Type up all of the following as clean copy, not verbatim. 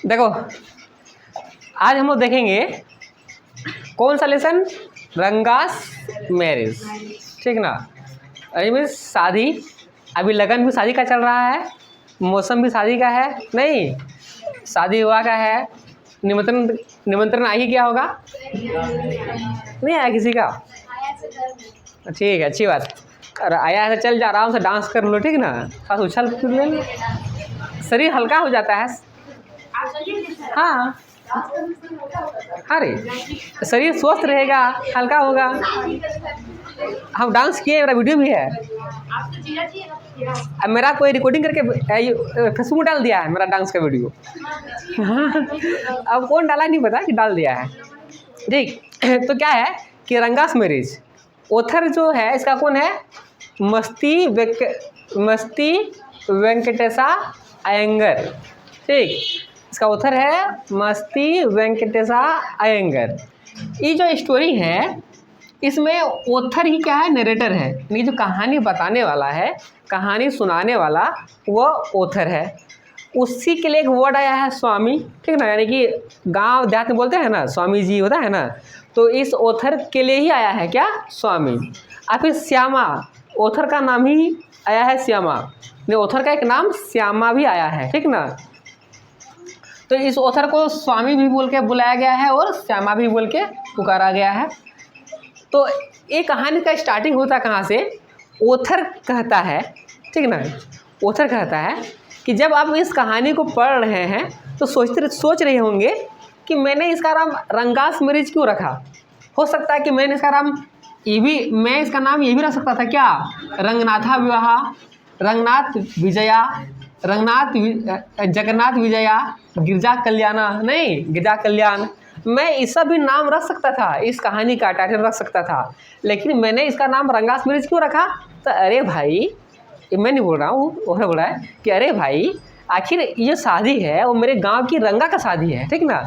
देखो, आज हम लोग देखेंगे कौन सा लेसन, रंगास मैरिज, ठीक ना। अरे मीन्स शादी, अभी लगन भी शादी का चल रहा है, मौसम भी शादी का है, नहीं शादी हुआ का है। निमंत्रण निमंत्रण आ ही गया होगा, नहीं आया किसी का? ठीक है, अच्छी बात। अरे आया है तो चल जा, आराम से डांस कर लो, ठीक ना। खास उछल कूद ले, शरीर हल्का हो जाता है। हाँ अरे शरीर स्वस्थ रहेगा, हल्का होगा। हम डांस किए, मेरा वीडियो भी है। अब मेरा कोई रिकॉर्डिंग करके फेसबुक में डाल दिया है मेरा डांस का वीडियो। अब कौन डाला नहीं पता कि डाल दिया है, ठीक। तो क्या है कि रंगास मैरिज, ऑथर जो है इसका कौन है? मस्ती वेंकटेशा अयंगर, ठीक। इसका ऑथर है मस्ती वेंकटेशा अयंगर। ये जो स्टोरी है इसमें ऑथर ही क्या है? नरेटर है, यानी जो कहानी बताने वाला है, कहानी सुनाने वाला वो ऑथर है। उसी के लिए एक वर्ड आया है स्वामी, ठीक ना। यानी कि गांव देहात में बोलते हैं ना स्वामी जी होता है ना, तो इस ऑथर के लिए ही आया है क्या? स्वामी। और फिर श्यामा, ऑथर का नाम ही आया है श्यामा, ऑथर का एक नाम श्यामा भी आया है, ठीक ना। तो इस ऑथर को स्वामी भी बोल के बुलाया गया है और श्यामा भी बोल के पुकारा गया है। तो ये कहानी का स्टार्टिंग होता कहाँ से? ऑथर कहता है, ठीक ना, ऑथर कहता है कि जब आप इस कहानी को पढ़ रहे हैं तो सोच रहे होंगे कि मैंने इसका नाम रंगास मैरिज क्यों रखा। हो सकता है कि मैंने इसका नाम मैं इसका नाम ये भी रख सकता था क्या? रंगनाथा विवाह, रंगनाथ विजया, जगन्नाथ विजया, गिरजा कल्याणा, नहीं गिरजा कल्याण। मैं इसका भी नाम रख सकता था, इस कहानी का टाइटल रख सकता था, लेकिन मैंने इसका नाम रंगास मैरिज क्यों रखा? तो अरे भाई, मैं नहीं बोल रहा हूँ, वो बोला है कि अरे भाई आखिर ये शादी है वो मेरे गांव की रंगा का शादी है, ठीक ना,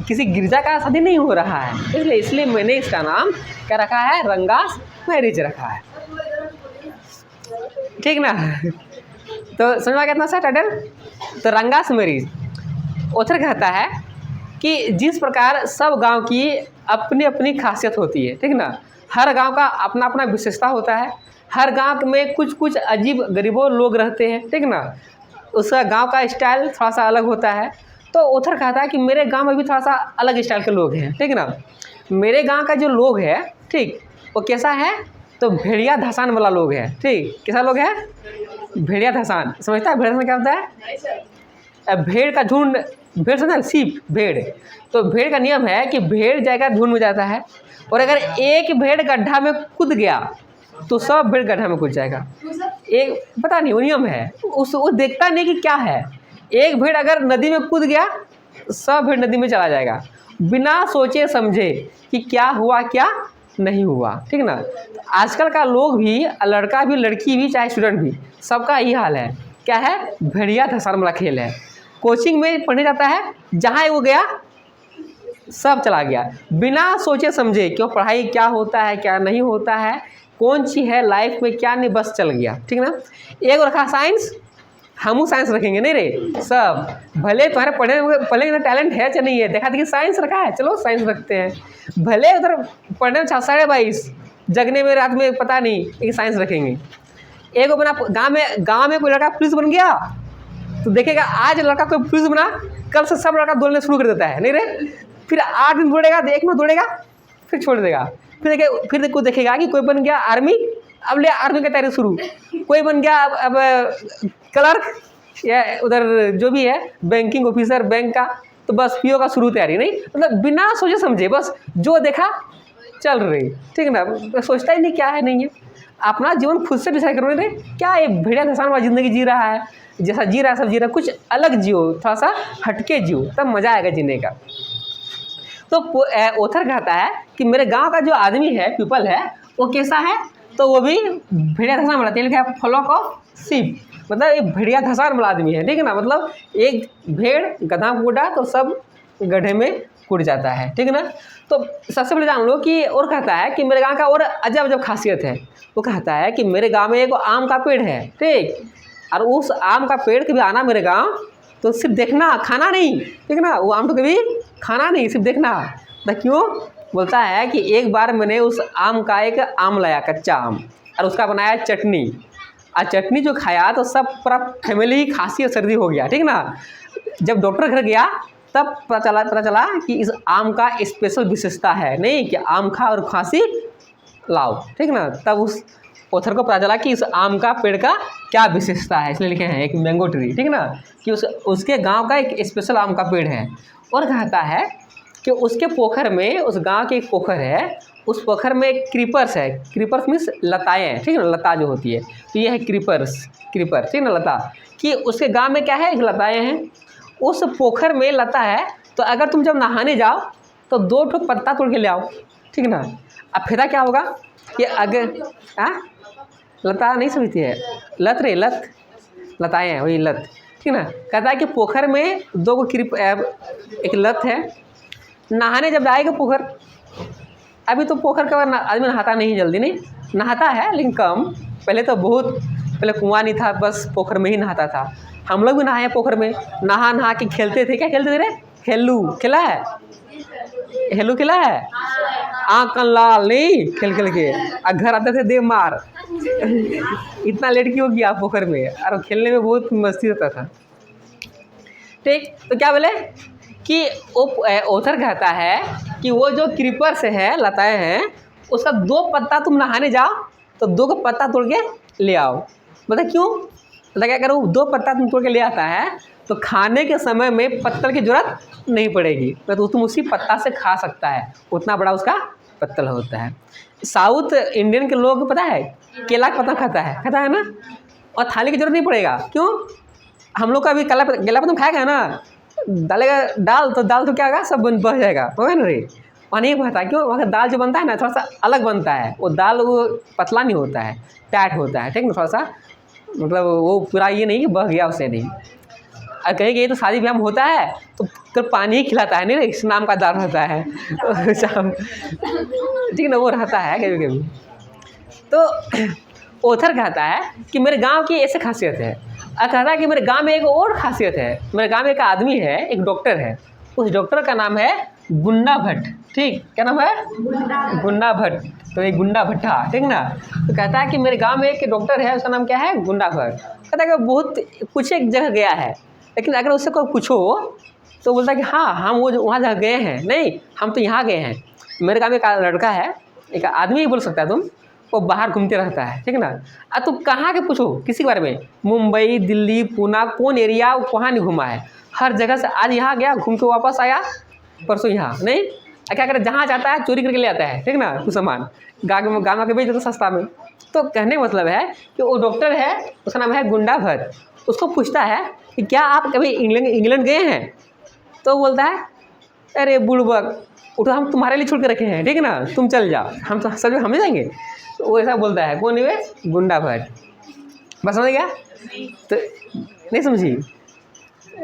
किसी गिरजा का शादी नहीं हो रहा है, इसलिए मैंने इसका नाम क्या रखा है? रंगास मैरिज रखा है, ठीक ना। तो समझ में कितना सा टाइटल? तो रंगास मैरिज, ऑथर कहता है कि जिस प्रकार सब गांव की अपनी अपनी खासियत होती है, ठीक ना, हर गांव का अपना अपना विशेषता होता है, हर गांव में कुछ कुछ अजीब गरीबों लोग रहते हैं, ठीक ना, उसका गांव का स्टाइल थोड़ा सा अलग होता है। तो ऑथर कहता है कि मेरे गांव में भी थोड़ा सा अलग स्टाइल के लोग हैं, ठीक ना। मेरे गांव का जो लोग है, ठीक, वो कैसा है? तो भेड़िया धसान वाला लोग है, ठीक। कैसा लोग है? भेड़िया धसान। समझता है भेड़ में क्या होता है? भेड़ का झुंड, भेड़ समझा, सीप, भेड़। तो भेड़ का नियम है कि भेड़ जाएगा झुंड में जाता है, और अगर एक भेड़ गड्ढा में कूद गया तो सब भेड़ गड्ढा में कूद जाएगा। एक पता नहीं वो नियम है, वो देखता नहीं कि क्या है। एक भेड़ अगर नदी में कूद गया सब भेड़ नदी में चला जाएगा, बिना सोचे समझे कि क्या हुआ क्या नहीं हुआ, ठीक ना। आजकल का लोग भी, लड़का भी लड़की भी चाहे स्टूडेंट भी, सबका यही हाल है। क्या है? भेड़िया धसान वाला खेल है। कोचिंग में पढ़ने जाता है, जहाँ वो गया सब चला गया, बिना सोचे समझे क्यों पढ़ाई क्या होता है क्या नहीं होता है, कौन सी है लाइफ में क्या नहीं, बस चल गया, ठीक ना। एक रखा साइंस, हम साइंस रखेंगे, नहीं रे सब, भले तुम्हारे पढ़ने में टैलेंट है चाहे नहीं है, देखा देखिए साइंस रखा है, चलो साइंस रखते हैं। भले उधर पढ़ने में 22:30, जगने में रात में पता नहीं, लेकिन साइंस रखेंगे। एक बना गाँव में कोई लड़का पुलिस बन गया तो देखेगा आज लड़का कोई पुलिस बना, कल से सब लड़का दौड़ने शुरू कर देता है, नहीं रे। फिर 8 दिन दौड़ेगा, 1 महीना दौड़ेगा, फिर छोड़ देगा। फिर कोई देखेगा कि कोई बन गया आर्मी, अब ले आर्मी की तैयारी शुरू। कोई बन गया अब क्लर्क, या उधर जो भी है बैंकिंग ऑफिसर बैंक का, तो बस पीओ का शुरू तैयारी। नहीं मतलब बिना सोचे समझे बस जो देखा चल रही, ठीक ना, सोचता ही नहीं क्या है नहीं है। अपना जीवन खुद से डिसाइड करो, नहीं क्या ये भेड़िया धसान वाली जिंदगी जी रहा है, जैसा जी रहा है सब जी रहा है, कुछ अलग जियो, थोड़ा सा हटके जियो, तब मजा आएगा जीने का। तो ऑथर कहता है कि मेरे गांव का जो आदमी है, पीपल है, वो कैसा है? तो वो भी भेड़िया धसान वाला, तेल का फ्लॉक ऑफ सीप, मतलब एक भेड़िया धसान वाला आदमी है, ठीक है ना। मतलब एक भेड़ गधा कूदा तो सब गड्ढे में कूद जाता है, ठीक है ना। तो सबसे पहले जान लो कि और कहता है कि मेरे गांव का और अजब अजब खासियत है। वो कहता है कि मेरे गांव में एक आम का पेड़ है, ठीक, और उस आम का पेड़ कभी आना मेरे गांव तो सिर्फ देखना, खाना नहीं, ठीक है ना। वो आम तो कभी खाना नहीं, सिर्फ देखना। तो क्यों बोलता है कि एक बार मैंने उस आम का एक आम लाया, कच्चा आम, और उसका बनाया चटनी, और चटनी जो खाया तो सब पूरा फैमिली खांसी और सर्दी हो गया, ठीक ना। जब डॉक्टर घर गया तब पता चला कि इस आम का स्पेशल विशेषता है, नहीं कि आम खा और खांसी लाओ, ठीक ना। तब उस ऑथर को पता चला कि इस आम का पेड़ का क्या विशेषता है, इसलिए लिखे हैं एक मैंगो ट्री, ठीक ना, कि उसके गांव का एक स्पेशल आम का पेड़ है। और कहता है कि उसके पोखर में, उस गांव के एक पोखर है, उस पोखर में क्रीपर्स है। क्रीपर्स मीन्स लताएँ हैं, ठीक है ना, लता जो होती है, तो ये है क्रीपर, ठीक ना, लता। कि उसके गांव में क्या है, लताएँ हैं। उस पोखर में लता है, तो अगर तुम जब नहाने जाओ तो 2 ठो पत्ता तोड़ के ले आओ, ठीक ना। अब फायदा क्या होगा कि अगर लता नहीं समझती है, लत रे लत, लताएँ हैं वही लत, ठीक ना। कहता है कि पोखर में 2 को एक लत है। नहाने जब जाएगा पोखर, अभी तो पोखर का आदमी नहाता नहीं, जल्दी नहीं नहाता है, लेकिन कम। पहले तो बहुत पहले कुआं नहीं था, बस पोखर में ही नहाता था। हम लोग भी नहाए पोखर में, नहा के खेलते थे। क्या खेलते थे रे? हेलू खेला है, हेलू खेला है, आँख लाल नहीं, खेल के और घर आते थे दे मार। इतना लेट क्यों किया पोखर में, और खेलने में बहुत मस्ती होता था, ठीक। तो क्या बोले कि ऑथर कहता है कि वो जो क्रीपर्स है, लताएँ हैं, उसका 2 पत्ता तुम नहाने जाओ तो 2 को पत्ता तोड़ के ले आओ। बता क्यों? मतलब क्या करो, 2 पत्ता तुम तोड़ के ले आता है तो खाने के समय में पत्तल की जरूरत नहीं पड़ेगी, तो तुम उसी पत्ता से खा सकता है, उतना बड़ा उसका पत्तल होता है। साउथ इंडियन के लोग पता है केला का पत्ता खाता है ना, और थाली की जरूरत नहीं पड़ेगा। क्यों? हम लोग का अभी केला पत्ता खाएगा ना, डालेगा दाल तो क्या होगा, सब बह जाएगा, होगा ना रे। वहाँ नहीं बहता, क्यों? वहाँ का दाल जो बनता है ना, थोड़ा सा अलग बनता है। वो दाल वो पतला नहीं होता है, टाइट होता है, ठीक ना, थोड़ा सा, मतलब वो पूरा ये नहीं कि बह गया उससे नहीं। और कहेंगे तो शादी ब्याह में होता है तो पानी ही खिलाता है, नहीं रे, इस नाम का दाल रहता है शाम, ठीक ना, वो रहता है कभी कभी। तो ऑथर कहता है कि मेरे गांव की ऐसे खासियत है, और कहता है कि मेरे गांव में एक और खासियत है। मेरे गांव में एक आदमी है, एक डॉक्टर है, उस डॉक्टर का नाम है गुन्ना भट्ट, ठीक। क्या नाम है? गुन्ना भट्ट। तो ये गुंडा भट्टा, ठीक ना। तो कहता है कि मेरे गांव में एक डॉक्टर है, उसका नाम क्या है? गुंडा भट्ट। कहता है कि बहुत कुछ एक जगह गया है, लेकिन अगर उससे कोई पूछो तो बोलता है कि हाँ हम वो वहाँ जगह गए हैं, नहीं हम तो यहाँ गए हैं। मेरे गाँव में एक लड़का है, एक आदमी ही बोल सकता है तुम, वो बाहर घूमते रहता है, ठीक ना। अब तुम कहाँ के पूछो किसी के बारे में, मुंबई, दिल्ली, पुणे, कौन एरिया, वहाँ नहीं घूमा है, हर जगह से आज यहाँ गया, घूम के वापस आया, परसों यहाँ नहीं। क्या करे, जहाँ जाता है चोरी करके ले आता है, ठीक ना, कुछ सामान गाँव के बेच देता सस्ता में। तो कहने का मतलब है कि वो डॉक्टर है, उसका नाम है गुंडा भट्ट। उसको पूछता है कि क्या आप कभी इंग्लैंड गए हैं? तो बोलता है अरे बुड़बक, उठो, हम तुम्हारे लिए छोड़ के रखे हैं, ठीक है ना, तुम चल जाओ, हम तो सच में हम जाएंगे। तो वो ऐसा बोलता है, कौन है? गुंडा भट्ट। बस समझ गया? तो नहीं समझी?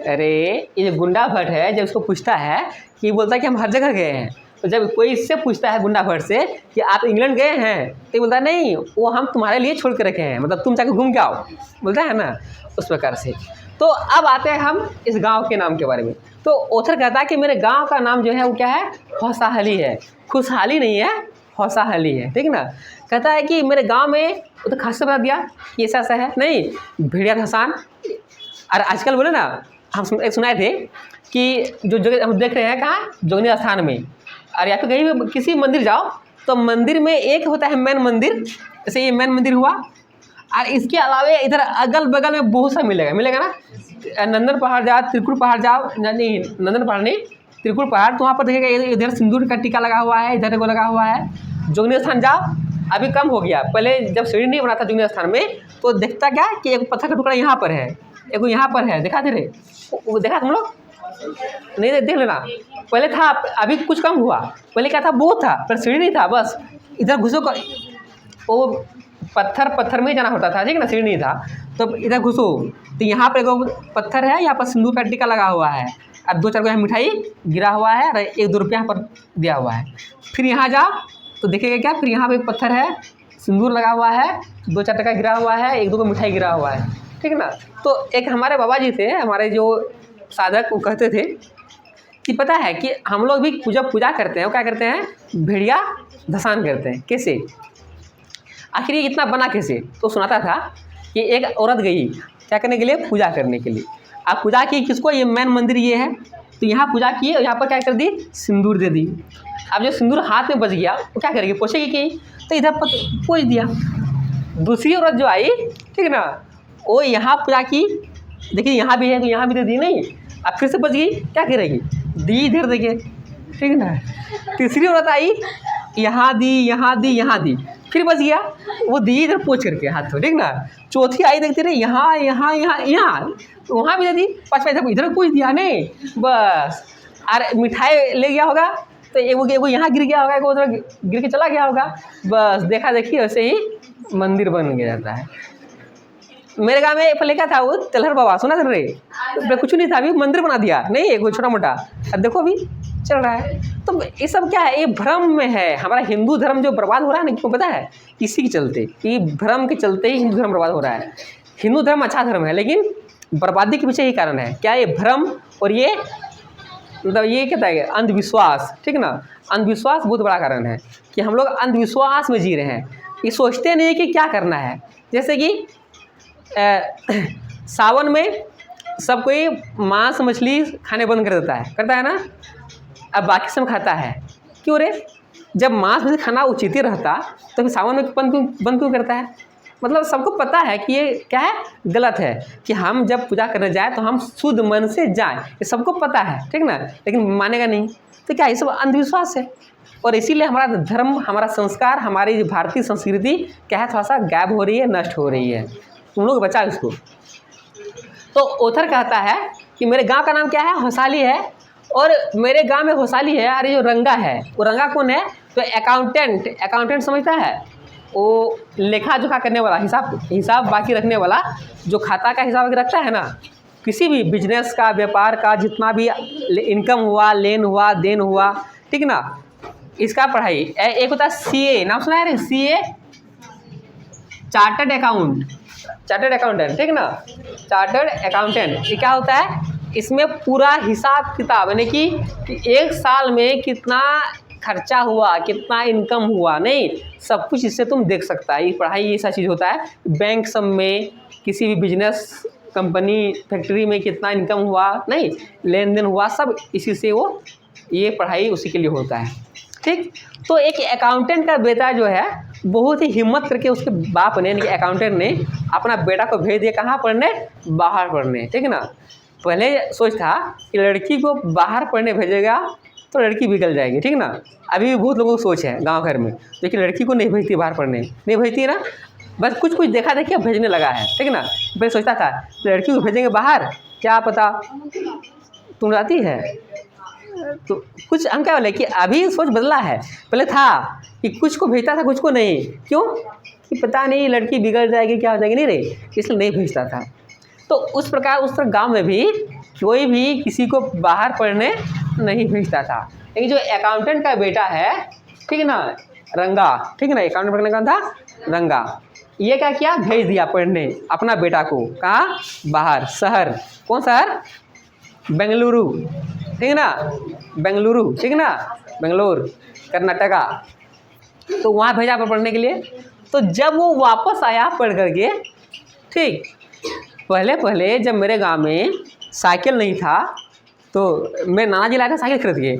अरे ये जो गुंडा भट्ट है, जब उसको पूछता है कि बोलता है कि हम हर जगह गए हैं, तो जब कोई इससे पूछता है गुंडा भट्ट से कि आप इंग्लैंड गए हैं, तो ये बोलता है नहीं, वो हम तुम्हारे लिए छोड़ के रखे हैं, मतलब तुम जाके घूम के आओ, बोलता है ना, उस प्रकार से। तो अब आते हैं हम इस गांव के नाम के बारे में। तो ऑथर कहता है कि मेरे गांव का नाम जो है वो क्या है? हौसाहली है। खुशहाली नहीं है, हौसाहली है, ठीक ना। कहता है कि मेरे गांव में, वो तो खास बता दिया कि ऐसा ऐसा है, नहीं भेड़िया धसान। और आजकल बोले ना, हम सुनाए थे कि जो जगह हम देख रहे हैं कहाँ, जोगनी स्थान में, और या फिर कहीं भी किसी मंदिर जाओ तो मंदिर में एक होता है मेन मंदिर, जैसे ये मेन मंदिर हुआ, और इसके अलावा इधर अगल बगल में बहुत सा मिलेगा ना। नंदन पहाड़ जाओ, त्रिकुट पहाड़ जाओ, नहीं नंदन पहाड़ नहीं, त्रिकुट पहाड़, तो वहाँ पर देखेगा इधर सिंदूर का टीका लगा हुआ है, इधर को लगा हुआ है। जोगनी स्थान जाओ, अभी कम हो गया, पहले जब सीढ़ी नहीं बना था जोगनी स्थान में, तो देखता क्या कि एक पत्थर का टुकड़ा यहाँ पर है, एक यहाँ पर है, देखा थे रे, वो देखा तुम लोग? नहीं, देख लेना, पहले था, अभी कुछ कम हुआ। पहले क्या था, बहुत था, पर सीढ़ी नहीं था, बस इधर घुसो, वो पत्थर में ही जाना होता था, ठीक है ना, सीढ़ी नहीं था। तो इधर घुसो तो यहाँ पर एक पत्थर है, यहाँ पर सिंदूर का टीका लगा हुआ है, और 2-4 यहाँ मिठाई गिरा हुआ है, और 1-2 रुपया यहाँ पर दिया हुआ है। फिर यहाँ जाओ तो देखेगा क्या, फिर यहाँ पे एक पत्थर है, सिंदूर लगा हुआ है, 2-4 टका गिरा हुआ है, 1-2 को मिठाई गिरा हुआ है, ठीक है ना। तो एक हमारे बाबा जी थे, हमारे जो साधक वो कहते थे कि पता है कि हम लोग भी जब पूजा करते हैं वो क्या करते हैं, भेड़िया धसान करते हैं। कैसे, आखिर ये इतना बना कैसे? तो सुनाता था कि एक औरत गई क्या करने के लिए, पूजा करने के लिए। अब पूजा की किसको, ये मेन मंदिर ये है, तो यहाँ पूजा की और यहाँ पर क्या कर दी, सिंदूर दे दी। अब जो सिंदूर हाथ में बच गया वो क्या करेगी, पोछेगी कि, तो इधर पोछ दिया। दूसरी औरत जो आई, ठीक ना, वो यहाँ पूजा की, देखिए यहाँ भी है तो यहाँ भी दे दी नहीं, अब फिर से बच गई, क्या करेगी, दी इधर देखिए, ठीक ना। तीसरी औरत आई, यहाँ दी यहाँ दी यहाँ दी, फिर बच गया, वो दी इधर पोछ करके हाथ में, ठीक ना। चौथी आई, देखते रहे यहाँ यहाँ यहाँ यहाँ, वहाँ भी दे दी। पाँचवा इधर पूछ दिया नहीं, बस। अरे मिठाई ले गया होगा तो एगो यहाँ गिर गया होगा, एगो उधर गिर के चला गया होगा, बस देखा देखी वैसे ही मंदिर बन गया जाता है। मेरे गाँव में पहले क्या था, वो तेलहर बाबा, सुना कर रहे, कुछ नहीं था, अभी मंदिर बना दिया नहीं, एक छोटा मोटा, अब देखो अभी चल रहा है। तो ये सब क्या है, ये भ्रम में है। हमारा हिंदू धर्म जो बर्बाद हो रहा है ना, क्यों पता है, इसी के चलते, कि भ्रम के चलते ही हिंदू धर्म बर्बाद हो रहा है। हिंदू धर्म अच्छा धर्म है, लेकिन बर्बादी के पीछे यही कारण है, क्या, ये भ्रम और ये मतलब ये कहता है अंधविश्वास, ठीक ना। अंधविश्वास बहुत बड़ा कारण है कि हम लोग अंधविश्वास में जी रहे हैं। ये सोचते नहीं कि क्या करना है। जैसे कि सावन में सब कोई मांस मछली खाने बंद कर देता है, करता है ना, अब बाकी सब खाता है, क्यों रे? जब मांस मछली खाना उचित ही रहता तो फिर सावन में बंद क्यों करता है? मतलब सबको पता है कि ये क्या है, गलत है, कि हम जब पूजा करने जाए तो हम शुद्ध मन से जाएं, ये सबको पता है, ठीक ना, लेकिन मानेगा नहीं। तो क्या, ये सब अंधविश्वास है। और इसीलिए हमारा धर्म, हमारा संस्कार, हमारी जो भारतीय संस्कृति क्या है, थोड़ा सा गायब हो रही है, नष्ट हो रही है। तुम लोग बचाओ इसको। तो ओथर कहता है कि मेरे गांव का नाम क्या है, होसाली है, और मेरे गांव में होसाली है। अरे जो रंगा है, वो रंगा कौन है, तो अकाउंटेंट समझता है, वो लेखा जोखा करने वाला, हिसाब बाकी रखने वाला, जो खाता का हिसाब रखता है ना, किसी भी बिजनेस का, व्यापार का, जितना भी इनकम हुआ, लेन हुआ, देन हुआ, ठीक ना, इसका पढ़ाई। एक होता है CA, नाम सुना है, CA, चार्टर्ड अकाउंटेंट, ठीक ना, चार्टर्ड अकाउंटेंट। ये क्या होता है, इसमें पूरा हिसाब किताब, यानी कि एक साल में कितना खर्चा हुआ, कितना इनकम हुआ, नहीं, सब कुछ इससे तुम देख सकता है। ये पढ़ाई ऐसा चीज़ होता है। बैंक सब में, किसी भी बिजनेस, कंपनी, फैक्ट्री में कितना इनकम हुआ, नहीं, लेन देन हुआ, सब इसी से वो, ये पढ़ाई उसी के लिए होता है, ठीक। तो एक अकाउंटेंट का बेटा जो है, बहुत ही हिम्मत करके उसके बाप ने, यानी कि अकाउंटेंट ने, अपना बेटा को भेज दिया कहाँ पढ़ने, बाहर पढ़ने, ठीक ना। पहले सोच था कि लड़की को बाहर पढ़ने भेजेगा तो लड़की बिगड़ जाएगी, ठीक ना। अभी भी बहुत लोगों को सोच है गांव घर में, लेकिन लड़की को नहीं भेजती बाहर पढ़ने, नहीं भेजती ना, बस कुछ देखा देखिए भेजने लगा है, ठीक ना। पहले सोचता था लड़की को भेजेंगे बाहर, क्या पता तुम जाती है, तो कुछ हम क्या बोले कि अभी सोच बदला है। पहले था कि कुछ को भेजता था, कुछ को नहीं, क्यों, कि पता नहीं लड़की बिगड़ जाएगी, क्या हो जाएगी, नहीं रही, इसलिए नहीं भेजता था। तो उस प्रकार उस तरह गांव में भी कोई भी किसी को बाहर पढ़ने नहीं भेजता था। लेकिन जो अकाउंटेंट का बेटा है, ठीक ना, रंगा, ठीक ना, अकाउंटेंट पढ़ने का था रंगा, ये क्या किया, भेज दिया पढ़ने अपना बेटा को, कहाँ, बाहर, शहर, कौन शहर, बेंगलुरु, ठीक ना, बेंगलुरु, ठीक ना, बेंगलोर, कर्नाटका। तो वहाँ भेजा पढ़ने के लिए। तो जब वो वापस आया पढ़ करके, ठीक, पहले जब मेरे गांव में साइकिल नहीं था, तो मेरे नाना जी लाए थे साइकिल खरीद के,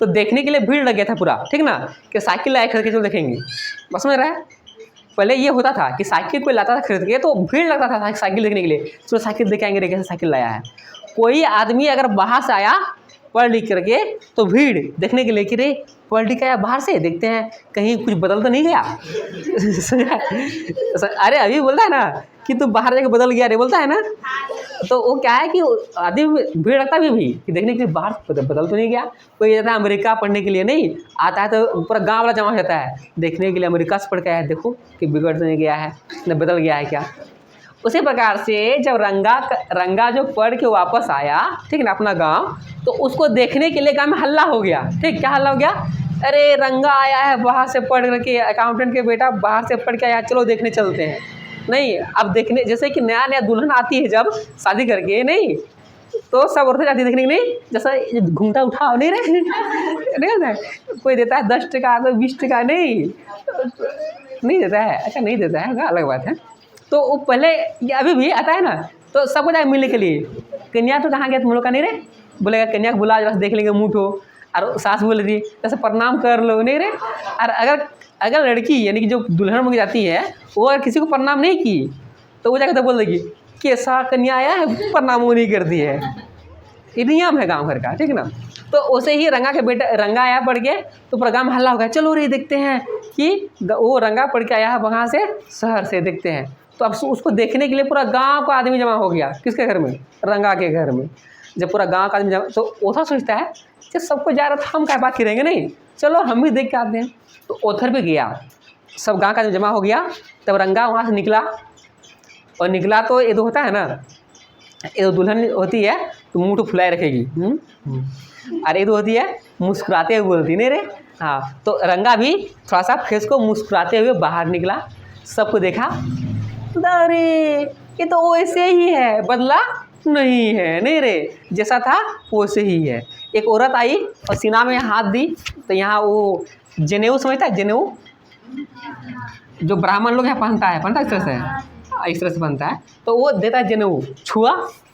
तो देखने के लिए भीड़ लग गया था पूरा, ठीक ना, कि साइकिल लाए खरीद के, चलो देखेंगे, बस समझ रहा है। पहले ये होता था कि साइकिल कोई लाता था खरीद के तो भीड़ लगता था साइकिल देखने के लिए, चलो साइकिल देख आएंगे, कैसे साइकिल लाया है। कोई आदमी अगर बाहर से आया पढ़ लिख करके, तो भीड़ देखने के लिए कि रे पढ़ लिख आया बाहर से, देखते हैं कहीं कुछ बदल तो नहीं गया। अरे अभी बोलता है ना कि तू बाहर जाके बदल गया रे, बोलता है ना, तो वो क्या है कि आदमी भीड़ लगता भी कि देखने के लिए बाहर बदल तो नहीं गया। कोई जाता है अमेरिका पढ़ने के लिए, नहीं आता है तो पूरा गाँव वाला जमा जाता है देखने के लिए, अमेरिका से पढ़ के आया है, देखो कि बिगड़ तो नहीं गया है, न बदल गया है क्या। उसी प्रकार से जब रंगा जो पढ़ के वापस आया, ठीक ना, अपना गांव, तो उसको देखने के लिए गांव में हल्ला हो गया, ठीक, क्या हल्ला हो गया, अरे रंगा आया है बाहर से पढ़ करके, अकाउंटेंट के बेटा बाहर से पढ़ के आया, चलो देखने चलते हैं। नहीं, अब देखने, जैसे कि नया दुल्हन आती है जब शादी करके, नहीं, तो सब औरतें जाती देखने के लिए, जैसा ये घूंघटा उठाओ नहीं रे नहीं होता है, कोई देता है 10 टका, कोई 20 टका, नहीं देता है, अच्छा नहीं देता है, अलग बात है। तो वो पहले, ये अभी भी आता है ना, तो सबको जाए मिलने के लिए, कन्या तो कहाँ गया तुम लोग का, नहीं रे, बोलेगा कन्या को बुला, जरा देख लेंगे मुँह ठो, और सास बोल दी जैसे प्रणाम कर लो, नहीं रे। और अगर लड़की यानी कि जो दुल्हन बन जाती है, वो अगर किसी को प्रणाम नहीं की, तो वो जाकर तो बोल देगी कैसा कन्या आया है, प्रणाम वो नहीं करती है। ये नियम है गांव घर का, ठीक ना। तो उसे ही रंगा के बेटा, रंगा आया पढ़ के, तो पूरा गाँव में हल्ला हो गया, चलो रे देखते हैं कि वो रंगा पढ़ के आया है वहाँ से, शहर से, देखते हैं। तो अब उसको देखने के लिए पूरा गाँव का आदमी जमा हो गया, किसके घर में, रंगा के घर में। जब पूरा गाँव का आदमी जमा, तो ओथर सोचता है कि सबको जा रहा था, हम क्या बात करेंगे, नहीं चलो हम भी देख के आते हैं। तो ओथर भी गया, सब गाँव का आदमी जमा हो गया। तब रंगा वहाँ से निकला, और निकला तो ये तो होता है ना, ये तो दुल्हन होती है तो मुंह तो फुलाए रखेगी, अरे ये तो होती है मुस्कुराते हुए बोलती, नहीं रे। हाँ, तो रंगा भी थोड़ा सा फेस को मुस्कुराते हुए बाहर निकला, सबको देखा, अरे ये तो वैसे ही है, बदला नहीं है, नहीं रे, जैसा था वैसे ही है। एक औरत आई और सीना में हाथ दी, तो यहाँ वो जनेऊ समझता है, जनेऊ जो ब्राह्मण लोग यहाँ पहनता है इस तरह से, इस तरह से बनता है, तो वो देता है जनेऊ, छुआ,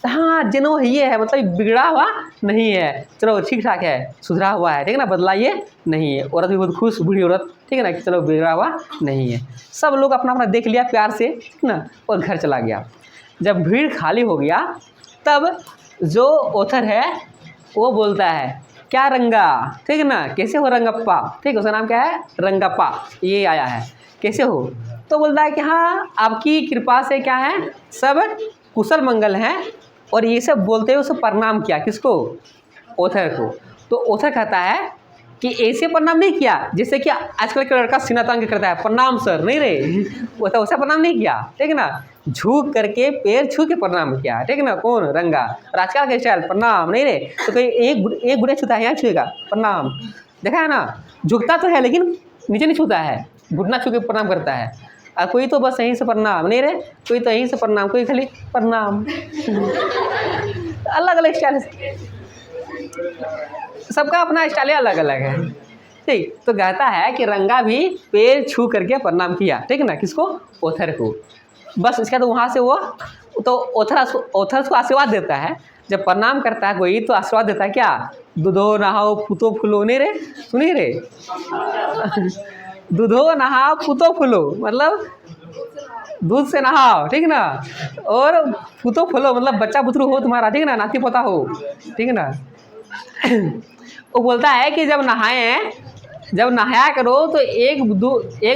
हाँ जनेऊ ये है, मतलब बिगड़ा हुआ नहीं है, चलो ठीक ठाक है, सुधरा हुआ है, ठीक है ना, बदला ये नहीं है। औरत भी बहुत खुश, बूढ़ी औरत, ठीक है ना, कि चलो बिगड़ा हुआ नहीं है। सब लोग अपना अपना देख लिया प्यार से, ठीक ना, और घर चला गया। जब भीड़ खाली हो गया, तब जो ओथर है वो बोलता है, क्या रंगा, ठीक है ना, कैसे हो रंगप्पा, ठीक है, उसका नाम क्या है, रंगप्पा, ये आया है, कैसे हो। तो बोलता है कि हाँ आपकी कृपा से क्या है, सब कुशल मंगल हैं। और ये सब बोलते हुए उसे प्रणाम किया, किसको, ओथर को। तो ओथर कहता है कि ऐसे प्रणाम नहीं किया जैसे कि आजकल का लड़का सीना तान के करता है, प्रणाम सर, नहीं रे, वो तो वैसा प्रणाम नहीं किया, ठीक है ना, झुक करके पैर छू के प्रणाम किया, ठीक है ना, कौन, रंगा। और आजकल का स्टाइल प्रणाम, नहीं रे, तो कोई एक गुड़िया छूता है, यहाँ छुएगा प्रणाम, देखा है ना, झुकता तो है लेकिन नीचे नहीं छूता है, घुटना छू के प्रणाम करता है। और कोई तो बस यहीं से प्रणाम, नहीं रे, कोई तो यहीं से प्रणाम, कोई खाली प्रणाम अलग अलग स्टाइल, सबका अपना स्टाइल अलग अलग है, ठीक। तो कहता है कि रंगा भी पैर छू करके प्रणाम किया, ठीक है ना, किसको, ओथर को। बस इसका तो वहाँ से वो तो ओथर को आशीर्वाद देता है। जब प्रणाम करता है कोई तो आशीर्वाद देता है, क्या, दूधो नहाओ पुतो फूलो, नहीं रे, सुनिए रे दूधो नहाओ पुतो फूलो, मतलब दूध से नहाओ, ठीक ना, और पुतो फूलो मतलब बच्चा बुतरू हो तुम्हारा, ठीक ना, नाती पोता हो, ठीक है ना वो बोलता है कि जब नहाया करो तो एक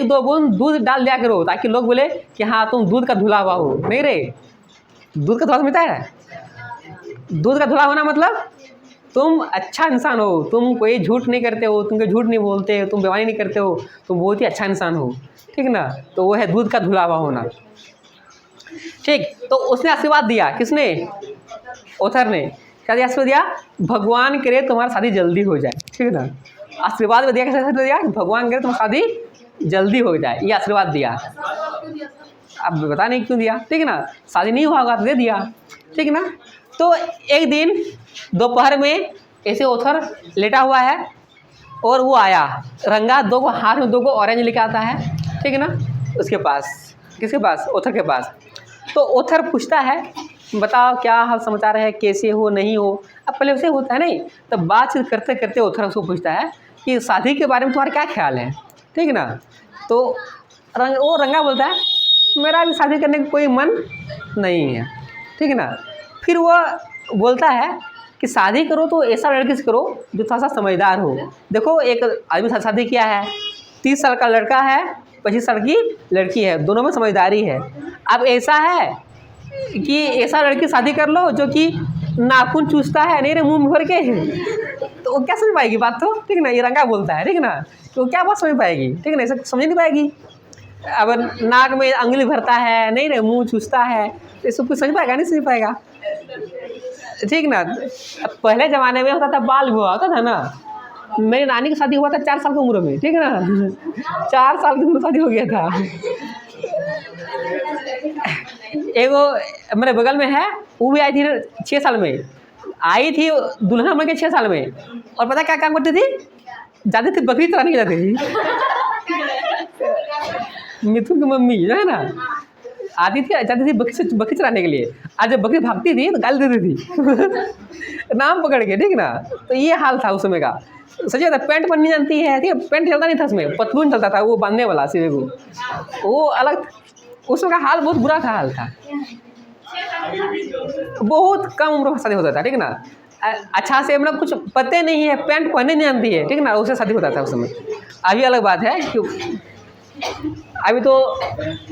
दो बूंद दूध डाल दिया करो, ताकि लोग बोले कि हाँ तुम दूध का धुला हुआ हो, नहीं रे, दूध का धुला मिलता है, दूध का धुला होना मतलब तुम अच्छा इंसान हो, तुम कोई झूठ नहीं करते हो, तुम कोई झूठ नहीं बोलते हो, तुम बेईमानी नहीं करते हो, तुम बहुत ही अच्छा इंसान हो, ठीक ना। तो वो है दूध का धुला हुआ होना, ठीक। तो उसने आशीर्वाद दिया, किसने, ओथर ने, क्या दिया, आशीर्वाद दिया, भगवान करे तुम्हारी शादी जल्दी हो जाए, ठीक है ना, आशीर्वाद में दिया, कैसे दिया, भगवान करे तुम्हारी शादी जल्दी हो जाए, ये आशीर्वाद दिया। अब बता नहीं क्यों दिया, ठीक है ना, शादी नहीं हुआ होगा तो दे दिया, ठीक है ना। तो एक दिन दोपहर में ऐसे ओथर लेटा हुआ है और वो आया, रंगा दो को हाथ में 2 को ऑरेंज लेके आता है, ठीक है ना, उसके पास, किसके पास, ओथर के पास। तो ओथर पूछता है, बताओ क्या हाल समाचार है, कैसे हो, नहीं हो। अब पहले उसे होता है नहीं, तब बातचीत करते करते ओथर उसको पूछता है कि शादी के बारे में तुम्हारा क्या ख्याल है, ठीक है ना। तो वो रंगा बोलता है, मेरा भी शादी करने का कोई मन नहीं है, ठीक है ना। फिर वो बोलता है कि शादी करो तो ऐसा लड़के से करो जो थोड़ा सा समझदार हो। देखो एक आदमी साथ शादी किया है, 30 साल का लड़का है, 25 साल की लड़की है, दोनों में समझदारी है। अब ऐसा है कि ऐसा लड़की शादी कर लो जो कि नाखून चूसता है, नहीं रे, मुँह भर के, तो वो क्या समझ पाएगी बात, तो ठीक है ना, ये रंगा बोलता है, ठीक है ना, तो क्या बात समझ पाएगी, ठीक है ना, ऐसा समझ नहीं पाएगी। अब नाक में अंगुली भरता है, नहीं रे, मुँह चूसता है, तो ये सब कुछ समझ पाएगा, नहीं समझ पाएगा, ठीक ना। पहले ज़माने में होता था बाल विवाह होता था ना, मेरी नानी की शादी हुआ था 4 साल की उम्र में, ठीक है ना 4 साल की उम्र शादी हो गया था। एगो मेरे बगल में है, वो भी आई थी 6 साल में, आई थी दुल्हन बन के 6 साल में, और पता क्या काम करती थी? जाती थी बकरी चराने के, जाती थी। मिथुन की मम्मी जो है ना, आती थी, जाती थी बकरी चराने के लिए। आज जब बकरी भागती थी तो गाली देती थी नाम पकड़ के, ठीक ना। तो ये हाल था उस समय का। सच में पैंट पहननी जानती है, ठीक है, पैंट चलता नहीं था उसमें, पतलून चलता था वो बांधने वाला सिरे को, वो अलग। उसमें का हाल बहुत बुरा था, हाल था। बहुत कम उम्र में शादी होता था, ठीक ना। अच्छा से मतलब कुछ पते नहीं है, पैंट पहनने नहीं आती है, ठीक ना, उससे शादी होता था उस समय। अभी अलग बात है कि अभी तो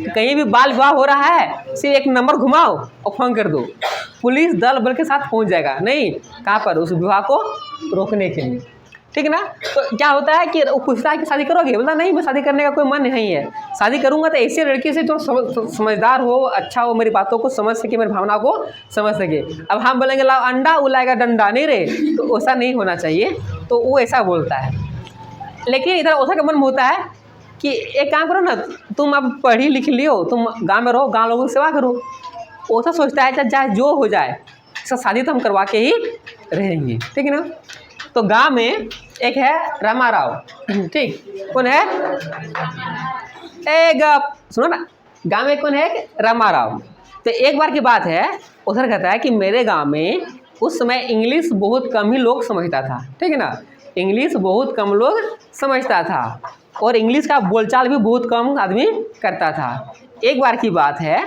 कहीं भी बाल विवाह हो रहा है, सिर्फ एक नंबर घुमाओ और फोन कर दो, पुलिस दल बल के साथ पहुंच जाएगा। नहीं, कहाँ पर? उस विवाह को रोकने के लिए, ठीक ना। तो क्या होता है कि वो पूछता है कि शादी करोगे? बोलता नहीं, मैं शादी करने का कोई मन नहीं है। शादी करूंगा तो ऐसी लड़की से जो समझदार हो, अच्छा हो, मेरी बातों को समझ सके, मेरी भावना को समझ सके। अब हम बोलेंगे लाओ अंडा, उलाएगा डंडा, नहीं रे, तो ऐसा नहीं होना चाहिए। तो वो ऐसा बोलता है। लेकिन इधर ओथर का मन होता है कि एक काम करो ना, तुम अब पढ़ी लिख लियो, तुम गाँव में रहो, गाँव लोगों की सेवा करो। ओथर सोचता है चाहे जो हो जाए, इसका शादी तो हम करवा के ही रहेंगे, ठीक है ना। तो गांव में एक है रामा राव, ठीक, कौन है? एक सुनो ना, गांव में कौन है? रामा राव। तो एक बार की बात है, उधर कहता है कि मेरे गांव में उस समय इंग्लिश बहुत कम ही लोग समझता था, ठीक है ना, इंग्लिश बहुत कम लोग समझता था, और इंग्लिश का बोलचाल भी बहुत कम आदमी करता था। एक बार की बात है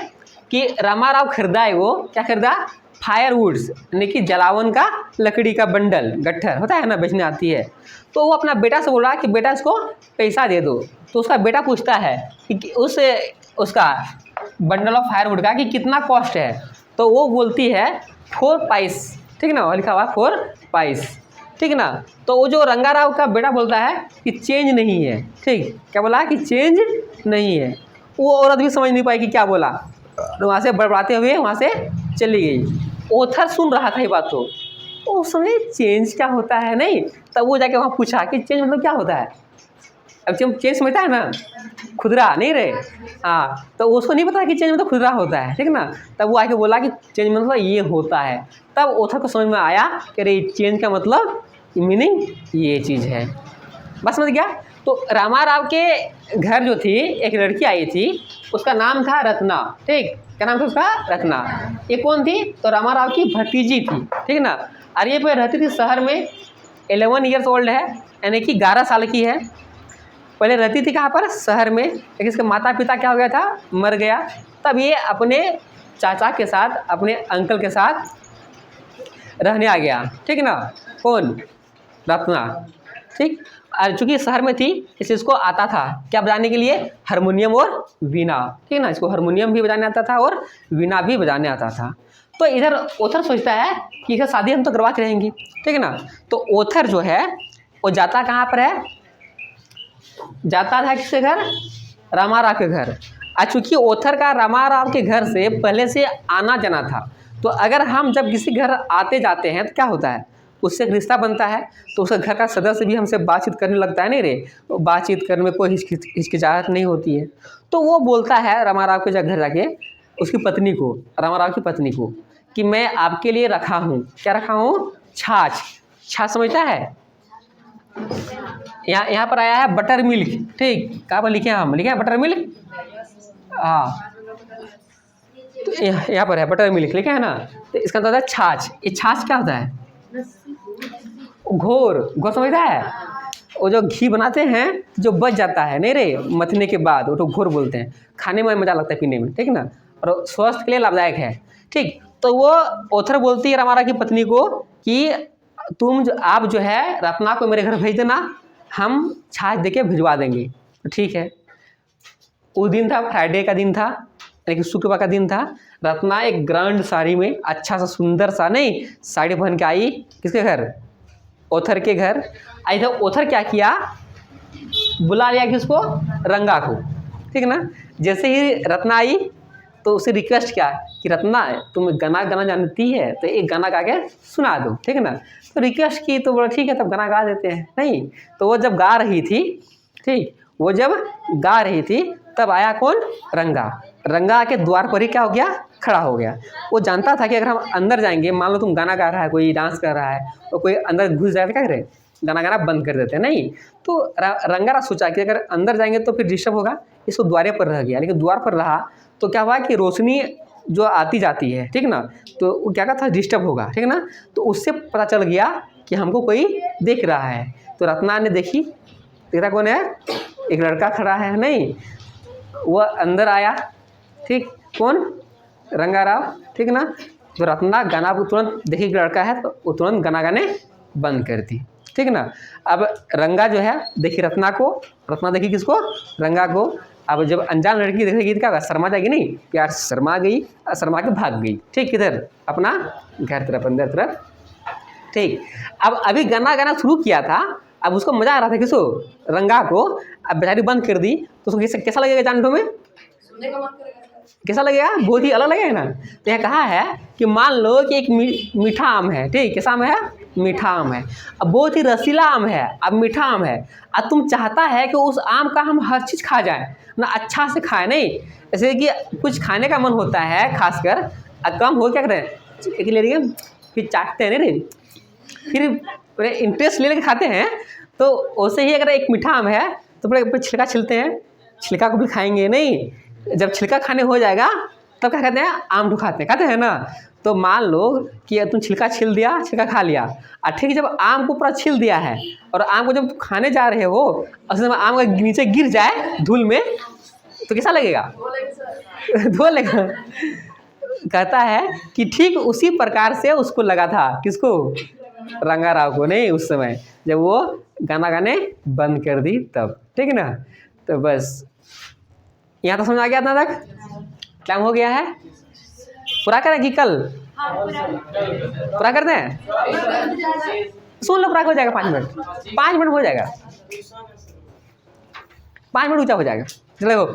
कि रामा राव खरीदा है, वो क्या खरीदा? फायरवुड्स, यानी कि जलावन का लकड़ी का बंडल, गट्ठर होता है ना, बेचने आती है। तो वो अपना बेटा से बोल रहा है कि बेटा इसको पैसा दे दो। तो उसका बेटा पूछता है कि उसका बंडल ऑफ फायरवुड का कि कितना कॉस्ट है। तो वो बोलती है 4 पैस, ठीक ना, लिखा हुआ 4 पैस, ठीक ना। तो वो जो रंगा राव का बेटा बोलता है कि चेंज नहीं है, ठीक, क्या बोला? कि चेंज नहीं है। वो औरत भी समझ नहीं पाई कि क्या बोला, तो वहाँ से बड़बड़ाते हुए वहाँ से चली गई। ओथर सुन रहा था ये बात, तो उस समय चेंज क्या होता है नहीं, तब वो जाके वहाँ पूछा कि चेंज मतलब क्या होता है। अब चेंज समझता है ना, खुदरा नहीं रहे, हाँ, तो उसको नहीं पता कि चेंज मतलब खुदरा होता है, ठीक ना। तब वो आके बोला कि चेंज मतलब ये होता है। तब ओथर को समझ में आया कि अरे चेंज का मतलब मीनिंग ये चीज़ है। बस समझ गया। तो रामा राव के घर जो थी, एक लड़की आई थी, उसका नाम था रत्ना, ठीक, क्या नाम था उसका? रत्ना। ये कौन थी? तो रामा राव की भतीजी थी, ठीक ना। और ये पे रहती थी शहर में, 11 ईयर्स ओल्ड है, यानी कि 11 साल की है। पहले रहती थी कहाँ पर? शहर में। लेकिन इसके माता पिता क्या हो गया था? मर गया। तब ये अपने चाचा के साथ, अपने अंकल के साथ रहने आ गया, ठीक ना। कौन? रत्ना, ठीक। और चूँकि शहर में थी, इसलिए इसको आता था क्या बजाने के लिए? हारमोनियम और वीणा, ठीक ना। इसको हारमोनियम भी बजाने आता था और वीणा भी बजाने आता था। तो इधर ओथर सोचता है कि इधर शादी हम तो करवा के रहेंगे, ठीक है ना। तो ओथर जो है वो जाता कहाँ पर है? जाता था किसके घर? रामा राव के घर। और चूँकि ओथर का रामा राव के घर से पहले से आना जाना था, तो अगर हम जब किसी घर आते जाते हैं तो क्या होता है? उससे एक रिश्ता बनता है। तो उसके घर का सदस्य भी हमसे बातचीत करने लगता है, नहीं रे, तो बातचीत करने में कोई हिचकिचाहट नहीं होती है। तो वो बोलता है रामा राव के घर जाके उसकी पत्नी को, रामा राव की पत्नी को, कि मैं आपके लिए रखा हूँ, क्या रखा हूँ? छाछ। छाछ समझता है? यहाँ पर आया है बटर मिल्क, ठीक, कहाँ पर लिखे हैं? हम लिखे हैं बटर मिल्क, हाँ, तो यहाँ पर है बटर मिल्क लिखे है ना। तो इसका मतलब है छाछ। ये छाछ क्या होता है? घोर। घोर समझता है? वो जो घी बनाते हैं जो बच जाता है, नहीं रे, मथने के बाद, वो तो घोर बोलते हैं। खाने में मज़ा लगता है, पीने में, ठीक ना, और स्वास्थ्य के लिए लाभदायक है, ठीक। तो वो ओथर बोलती है रामा राव की पत्नी को कि आप जो है रत्ना को मेरे घर भेज देना, हम छाछ दे के भिजवा देंगे। तो ठीक है। उस दिन था, फ्राइडे का दिन था, यानी कि शुक्रवार का दिन था। रत्ना एक ग्रैंड साड़ी में, अच्छा सा सुंदर सा, नहीं, साड़ी पहन के आई किसके घर? ओथर के घर आई। तो ओथर क्या किया? बुला लिया किसको? रंगा को, ठीक है ना। जैसे ही रत्ना आई तो उसे रिक्वेस्ट किया कि रत्ना तुम गाना जानती है तो एक गाना गा के सुना दो, ठीक है ना। तो रिक्वेस्ट की तो बोला ठीक है, तब गाना गा देते हैं। नहीं, तो वो जब गा रही थी, ठीक, वो जब गा रही थी तब आया कौन? रंगा। रंगा के द्वार पर ही क्या हो गया, खड़ा हो गया। वो जानता था कि अगर हम अंदर जाएंगे, मान लो तुम गाना गा रहा है, कोई डांस कर रहा है और कोई अंदर घुस जाए तो क्या करे, गाना गाना बंद कर देते हैं नहीं। तो रंगारा सोचा कि अगर अंदर जाएंगे तो फिर डिस्टर्ब होगा, इसको द्वारे पर रह गया। लेकिन द्वार पर रहा तो क्या हुआ कि रोशनी जो आती जाती है, ठीक ना, तो वो क्या था, डिस्टर्ब होगा, ठीक ना। तो उससे पता चल गया कि हमको कोई देख रहा है। तो रत्ना ने देखी, देखा कौन है, एक लड़का खड़ा है नहीं। वह अंदर आया, ठीक, कौन, रंगाराव, ठीक ना। तो रत्ना गाना तुरंत देखी कि लड़का है, तो वो तुरंत गाना गाने बंद कर दी, ठीक ना। अब रंगा जो है देखी रत्ना को, रत्ना देखी किसको, रंगा को। अब जब अनजान लड़की देखेगी तो क्या होगा, शर्मा जाएगी नहीं, प्यार शर्मा गई और शर्मा के भाग गई, ठीक, किधर, अपना घर तरफ, अंदर तरफ, ठीक। अब अभी गाना गाना शुरू किया था, अब उसको मजा आ रहा था किसको, रंगा को। अब बेचारी बंद कर दी तो उसको कैसा लगेगा जानने में, कैसा लगेगा, बहुत ही अलग लगेगा ना। तो यह कहा है कि मान लो कि एक मीठा आम है, ठीक, कैसा आम है, मीठा आम है। अब बहुत ही रसीला आम है, अब मीठा आम है। अब तुम चाहता है कि उस आम का हम हर चीज़ खा जाए ना, अच्छा से खाए नहीं। जैसे कि कुछ खाने का मन होता है खासकर, कम हो क्या करें, एक ले लिए फिर चाटते हैं नहीं, फिर इंटरेस्ट ले लेके खाते हैं। तो वैसे ही अगर एक मीठा आम है तो फिर छिलका छिलते हैं, छिलका को भी खाएंगे नहीं। जब छिलका खाने हो जाएगा तब क्या कहते हैं, आम खाते हैं ना। तो मान लो कि तुम छिलका छिल दिया, छिलका खा लिया, और ठीक जब आम को पूरा छिल दिया है और आम को जब खाने जा रहे हो और जब आम का नीचे गिर जाए धूल में तो कैसा लगेगा, धो लेगा। कहता है कि ठीक उसी प्रकार से उसको लगा था, किसको, रंगाराव को नहीं, उस समय जब वो गाना गाने बंद कर दी तब, ठीक ना। तो बस यहाँ तक समझ आ गया, इतना तक टाइम हो गया है, पूरा करें कि कल पूरा करते हैं, सुन लो, पूरा हो जाएगा 5 मिनट, 5 मिनट हो जाएगा, 5 मिनट ऊँचा हो जाएगा, चलो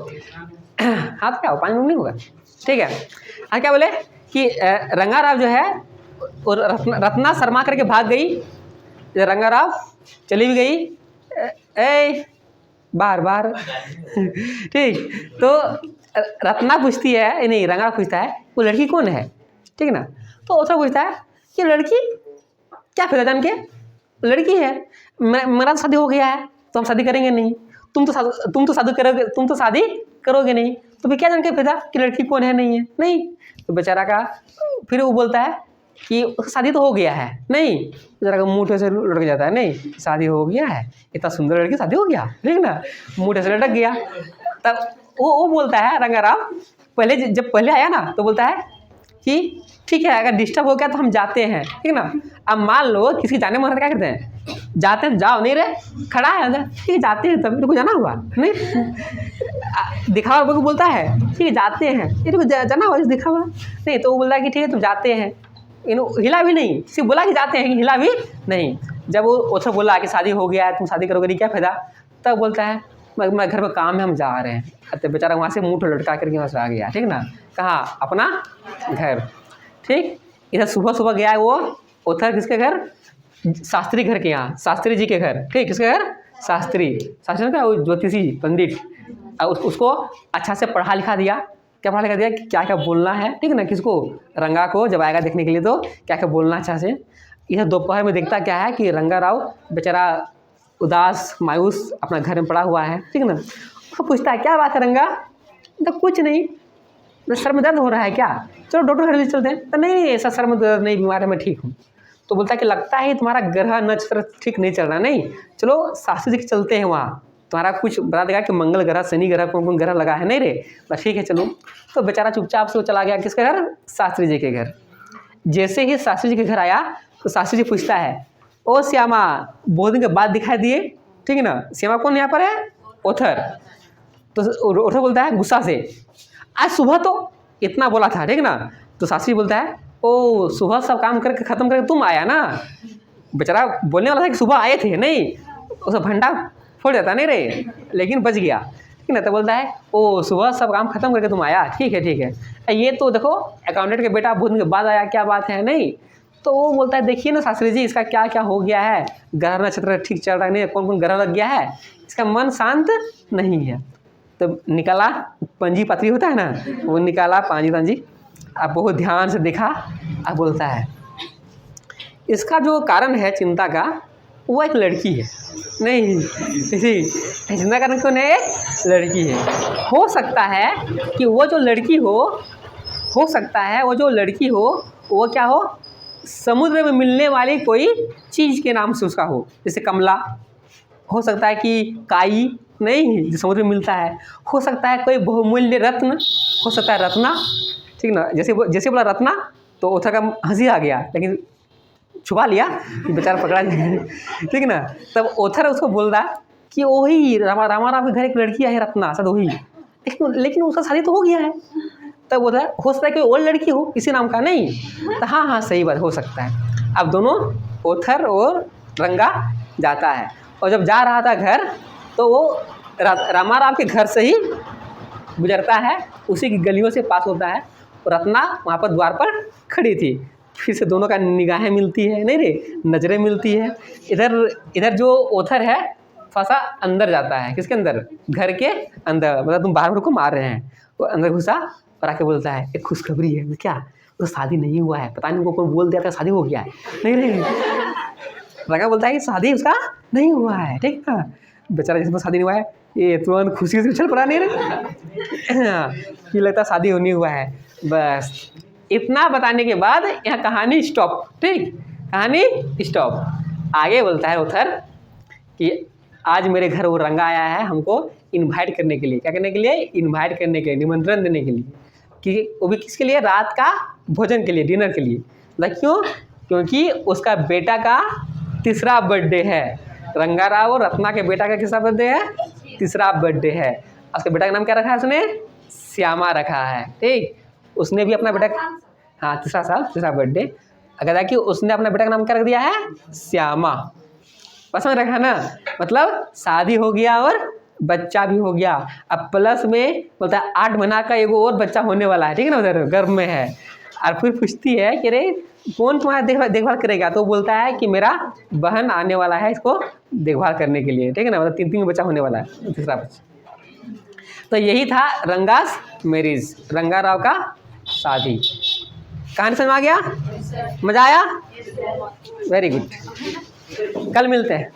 हाँ तो क्या हो, 5 मिनट नहीं होगा, ठीक है। हाँ क्या बोले कि रंगाराव जो है और रत्ना शर्मा करके भाग गई, रंगाराव चली भी गई, ए बार बार ठीक। तो रत्ना पूछती है, नहीं रंगाराव पूछता है वो लड़की कौन है, ठीक ना। तो ओथरा पूछता है कि लड़की क्या फायदा जान के, लड़की है, मेरा शादी हो गया है तो हम शादी करेंगे नहीं, तुम तो शादी करोगे नहीं, तो फिर क्या जान के फायदा कि लड़की कौन है, नहीं है, नहीं। तो बेचारा का फिर वो बोलता है कि शादी तो हो गया है, नहीं, बेचारा का मुँह से लटक जाता है, नहीं शादी हो गया है, इतना सुंदर लड़की शादी हो गया, ठीक ना, मुँह से लटक गया। तब वो बोलता है रंगाराव, पहले जब पहले आया ना तो बोलता है कि ठीक है अगर डिस्टर्ब हो गया तो हम जाते हैं, ठीक ना। अब मान लो किसी जाने मन क्या करते हैं, जाते हैं, जाओ नहीं रहे, खड़ा है अंदर, ठीक है जाते हैं, तब तो जाना हुआ नहीं, दिखावा को बोलता है ठीक है जाते हैं, ये तो जाना हुआ दिखावा नहीं, तो वो बोलता है कि ठीक है तुम जाते हैं, हिला भी नहीं, सिर्फ बोला कि जाते हैं, हिला भी नहीं। जब वो उसे बोला कि शादी हो गया है, तुम शादी करोगे नहीं, क्या फायदा, तब बोलता है मैं घर में काम है, हम जा रहे हैं। तो बेचारा वहाँ से मुँह लटका करके वहाँ से आ गया, ठीक ना, कहाँ, अपना घर, ठीक। इधर सुबह सुबह गया है वो उधर किसके घर, शास्त्री घर के यहाँ, शास्त्री जी के घर, ठीक, किसके घर, शास्त्री का वो ज्योतिषी पंडित, उसको अच्छा से पढ़ा लिखा दिया, क्या पढ़ा लिखा दिया कि क्या क्या बोलना है, ठीक ना, किसको, रंगा को, जब आएगा देखने के लिए तो क्या क्या बोलना अच्छा से। इधर दोपहर में देखता क्या है कि रंगाराव बेचारा उदास मायूस अपना घर में पड़ा हुआ है, ठीक ना। उसको पूछता है क्या बात है रंगा, तो कुछ नहीं, सर में दर्द हो रहा है क्या, चलो डॉक्टर घर ले चलते हैं। तो नहीं ऐसा सर में दर्द नहीं, बीमार है, मैं ठीक हूँ। तो बोलता है कि लगता है तुम्हारा ग्रह नक्षत्र ठीक नहीं चल रहा, नहीं चलो शास्त्री जी के चलते हैं, वहाँ तुम्हारा कुछ बता देगा कि मंगल ग्रह, शनि ग्रह, कौन कौन ग्रह लगा है, नहीं रे, बस ठीक है चलो। तो बेचारा चुपचाप से वो चला गया किसके घर, शास्त्री जी के घर। जैसे ही शास्त्री जी के घर आया तो शास्त्री जी पूछता है, ओ श्यामा, बहुत दिन के बाद दिखाई दिए, ठीक है ना। श्यामा कौन यहाँ पर है, ओथर। तो ओथर बोलता है गुस्सा से, आज सुबह तो इतना बोला था, ठीक ना। तो शास्त्री बोलता है ओ सुबह सब काम करके ख़त्म करके तुम आया ना, बेचारा बोलने वाला था कि सुबह आए थे, नहीं उसका भंडा फोड़ जाता नहीं रे, लेकिन बच गया, ठीक ना। तो बोलता है ओ सुबह सब काम खत्म करके तुम आया, ठीक है, ये तो देखो अकाउंटेंट के बेटा बहुत दिन के बाद आया, क्या बात है, नहीं। तो वो बोलता है देखिए ना शास्त्री जी, इसका क्या क्या हो गया है, ग्रह नक्षत्र ठीक चल रहा है नहीं, कौन कौन ग्रह लग गया है, इसका मन शांत नहीं है। तो निकाला, पंजी पतरी होता है ना, वो निकाला पांजी तांजी। अब बहुत ध्यान से देखा, अब बोलता है इसका जो कारण है चिंता का वो एक लड़की है। नहीं, इसी चिंता का कारण कौन है? एक लड़की है। हो सकता है कि वो जो लड़की हो सकता है वो जो लड़की हो वो क्या हो, समुद्र में मिलने वाली कोई चीज़ के नाम से उसका हो, जैसे कमला, हो सकता है कि काई, नहीं जो समुद्र में मिलता है, हो सकता है कोई बहुमूल्य रत्न, हो सकता है रत्ना, ठीक ना। जैसे बोला रत्ना तो ओथर का हंसी आ गया, लेकिन छुपा लिया कि बेचारा पकड़ा नहीं, ठीक ना। तब ओथर उसको बोल रहा कि वही रामाराम के घर एक लड़की है रत्ना, शायद वही, लेकिन उसका शादी तो हो गया है। तब बोला हो सकता है कोई और लड़की हो इसी नाम का, नहीं तो हाँ सही बात, हो सकता है। अब दोनों ओथर और रंगा जाता है, और जब जा रहा था घर तो वो रामाराम के घर से ही गुजरता है, उसी की गलियों से पास होता है, और रत्ना वहाँ पर द्वार पर खड़ी थी। फिर से दोनों का निगाहें मिलती है, नहीं रे नज़रें मिलती है। इधर जो ओथर है फंसा अंदर जाता है, किसके अंदर? घर के अंदर, मतलब तुम बाहर को मार रहे हैं, वो अंदर घुसा और आके बोलता है एक खुशखबरी है। क्या? तो शादी नहीं हुआ है, पता नहीं उनको कौन बोल दिया था शादी हो गया है। नहीं रंगा बोलता है कि शादी उसका नहीं हुआ है, ठीक है। बेचारा जिसमें शादी नहीं हुआ है ये तुरंत खुशी से उछल पड़ा, नहीं कि लगता शादी होनी हुआ है। बस इतना बताने के बाद यहाँ कहानी स्टॉप, ठीक, कहानी स्टॉप। आगे बोलता है उथर कि आज मेरे घर वो रंगा आया है हमको इनवाइट करने के लिए। क्या करने के लिए? इनवाइट करने के लिए, निमंत्रण देने के लिए, कि वो भी किसके लिए? रात का भोजन के लिए, डिनर के लिए। मतलब क्यों? क्योंकि उसका बेटा का तीसरा बर्थडे है। रंगाराव और रत्ना के बेटा का किसका बर्थडे है? तीसरा बर्थडे है। उसके बेटा का नाम क्या रखा है उसने? श्यामा रखा है, ठीक। उसने भी अपना बेटा, हाँ तीसरा बर्थडे, अगर कि उसने अपना बेटा का नाम क्या रख दिया है? श्यामा। पसंद रखा ना, मतलब शादी हो गया और बच्चा भी हो गया। अब प्लस में बोलता है 8 महीना का एगो और बच्चा होने वाला है, ठीक है ना, उधर गर्भ में है। और फिर पूछती है कि अरे कौन तुम्हारा देखभाल करेगा? तो बोलता है कि मेरा बहन आने वाला है इसको देखभाल करने के लिए, ठीक है ना, मतलब 3 बच्चा होने वाला है, तीसरा बच्चा। तो यही था रंगास मैरिज, रंगाराव का शादी। कहानी समझ में आ गया? मजा आया? Very good. कल मिलते हैं।